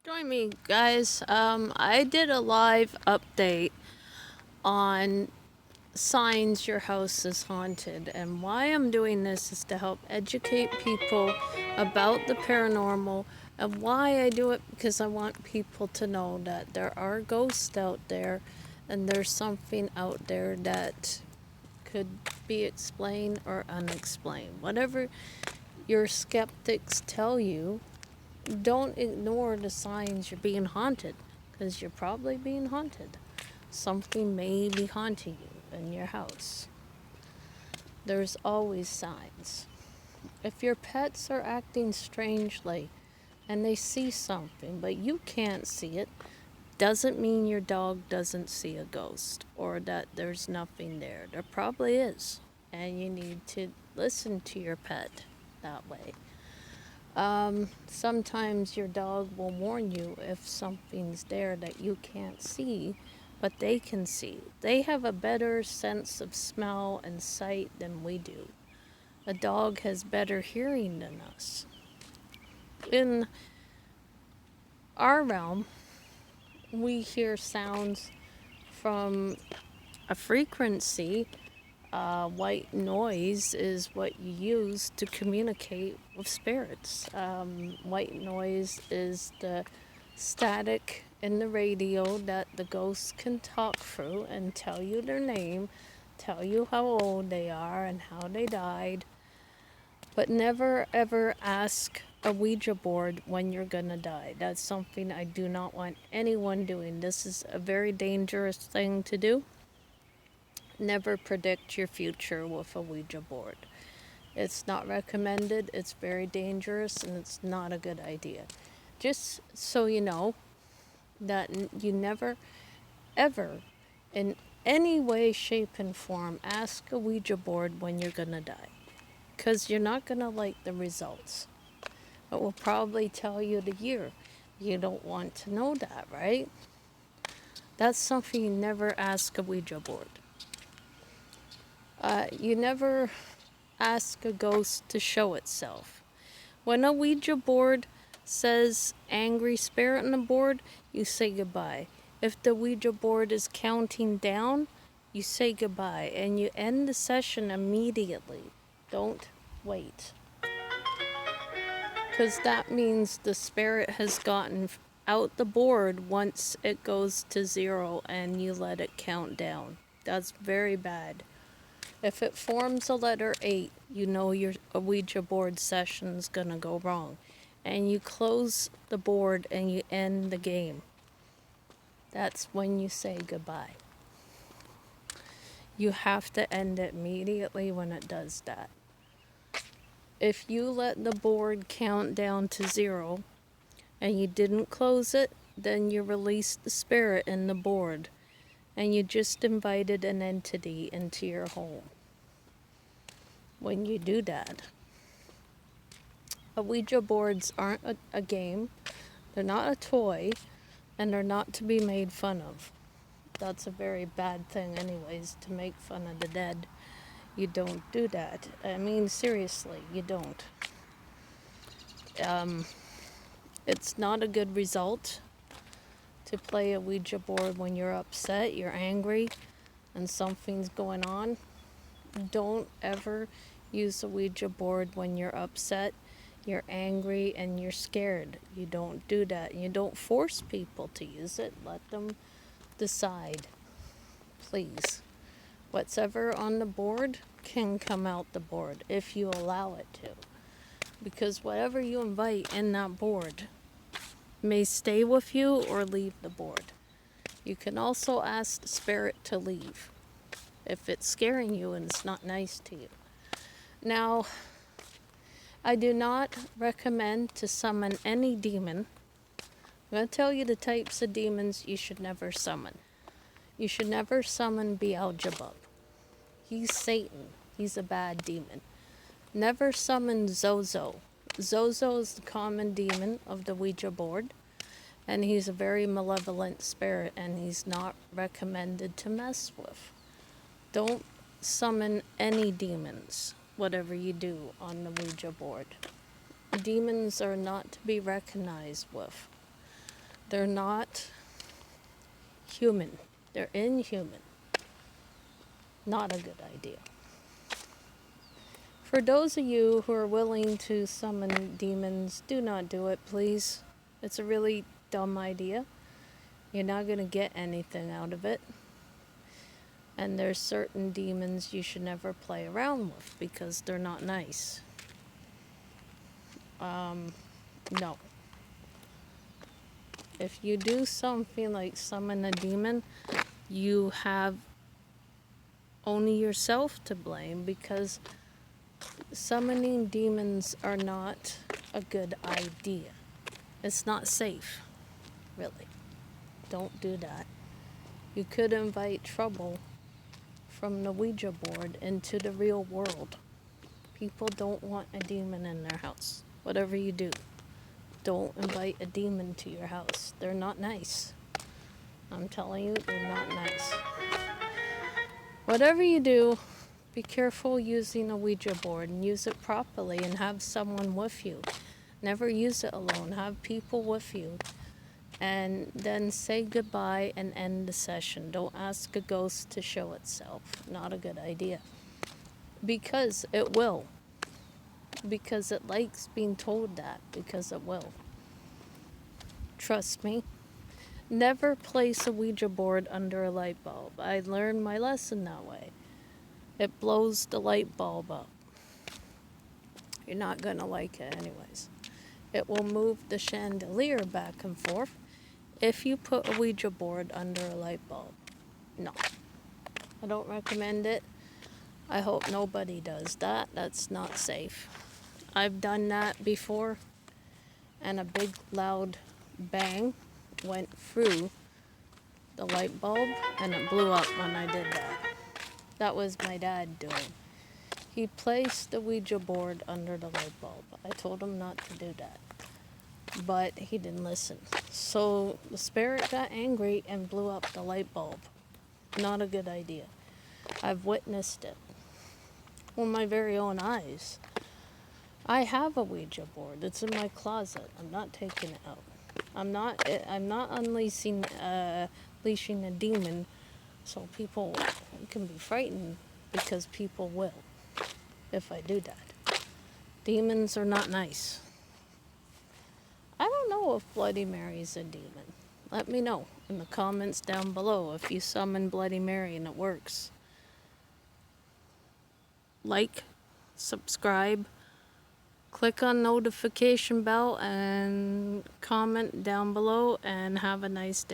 Join me, guys. I did a live update on signs your house is haunted, and why I'm doing this is to help educate people about the paranormal. And why I do it, because I want people to know that there are ghosts out there, and there's something out there that could be explained or unexplained. Whatever your skeptics tell you, don't ignore the signs you're being haunted, because you're probably being haunted. Something may be haunting you in your house. There's always signs. If your pets are acting strangely and they see something but you can't see it, doesn't mean your dog doesn't see a ghost or that there's nothing there. There probably is, and you need to listen to your pet that way. Sometimes your dog will warn you if something's there that you can't see, but they can see. They have a better sense of smell and sight than we do. A dog has better hearing than us. In our realm, we hear sounds from a frequency. White noise is what you use to communicate with spirits. White noise is the static in the radio that the ghosts can talk through and tell you their name, tell you how old they are and how they died. But never ever ask a Ouija board when you're gonna die. That's something I do not want anyone doing. This is a very dangerous thing to do. Never predict your future with a Ouija board. It's not recommended, it's very dangerous, and it's not a good idea. Just so you know that you never, ever, in any way, shape, and form, ask a Ouija board when you're gonna die. Because you're not gonna like the results. It will probably tell you the year. You don't want to know that, right? That's something you never ask a Ouija board. You never ask a ghost to show itself. When a Ouija board says angry spirit on the board, you say goodbye. If the Ouija board is counting down, you say goodbye and you end the session immediately. Don't wait. Because that means the spirit has gotten out the board once it goes to 0 and you let it count down. That's very bad. If it forms a letter 8, you know your Ouija board session's gonna go wrong. And you close the board and you end the game. That's when you say goodbye. You have to end it immediately when it does that. If you let the board count down to 0 and you didn't close it, then you released the spirit in the board and you just invited an entity into your home. When you do that, Ouija boards aren't a game, they're not a toy, and they're not to be made fun of. That's a very bad thing anyways, to make fun of the dead. You don't do that. I mean, seriously, you don't. It's not a good result to play a Ouija board when you're upset, you're angry, and something's going on. Don't ever use a Ouija board when you're upset, you're angry, and you're scared. You don't do that. You don't force people to use it. Let them decide, please. What's ever on the board can come out the board if you allow it to. Because whatever you invite in that board may stay with you or leave the board. You can also ask the spirit to leave if it's scaring you and it's not nice to you. Now, I do not recommend to summon any demon. I'm going to tell you the types of demons you should never summon. You should never summon Beelzebub. He's Satan. He's a bad demon. Never summon Zozo. Zozo is the common demon of the Ouija board, and he's a very malevolent spirit, and he's not recommended to mess with. Don't summon any demons, whatever you do on the Ouija board. Demons are not to be recognized with. They're not human. They're inhuman. Not a good idea. For those of you who are willing to summon demons, do not do it, please. It's a really dumb idea. You're not going to get anything out of it. And there's certain demons you should never play around with because they're not nice. No. If you do something like summon a demon, you have only yourself to blame because summoning demons are not a good idea. It's not safe, really. Don't do that. You could invite trouble from the Ouija board into the real world. People don't want a demon in their house. Whatever you do, don't invite a demon to your house. They're not nice. I'm telling you, they're not nice. Whatever you do, be careful using a Ouija board and use it properly and have someone with you. Never use it alone. Have people with you. And then say goodbye and end the session. Don't ask a ghost to show itself. Not a good idea. Because it will. Because it likes being told that. Because it will. Trust me. Never place a Ouija board under a light bulb. I learned my lesson that way. It blows the light bulb up. You're not going to like it anyways. It will move the chandelier back and forth if you put a Ouija board under a light bulb. No. I don't recommend it. I hope nobody does that. That's not safe. I've done that before, and a big loud bang went through the light bulb, and it blew up when I did that. That was my dad doing. He placed the Ouija board under the light bulb. I told him not to do that, but he didn't listen. So the spirit got angry and blew up the light bulb. Not a good idea. I've witnessed it with my very own eyes. I have a Ouija board. It's in my closet. I'm not taking it out. I'm not unleashing a demon so people can be frightened, because people will if I do that. Demons are not nice. I don't know if Bloody Mary is a demon. Let me know in the comments down below if you summon Bloody Mary and it works. Like, subscribe, click on notification bell, and comment down below, and have a nice day.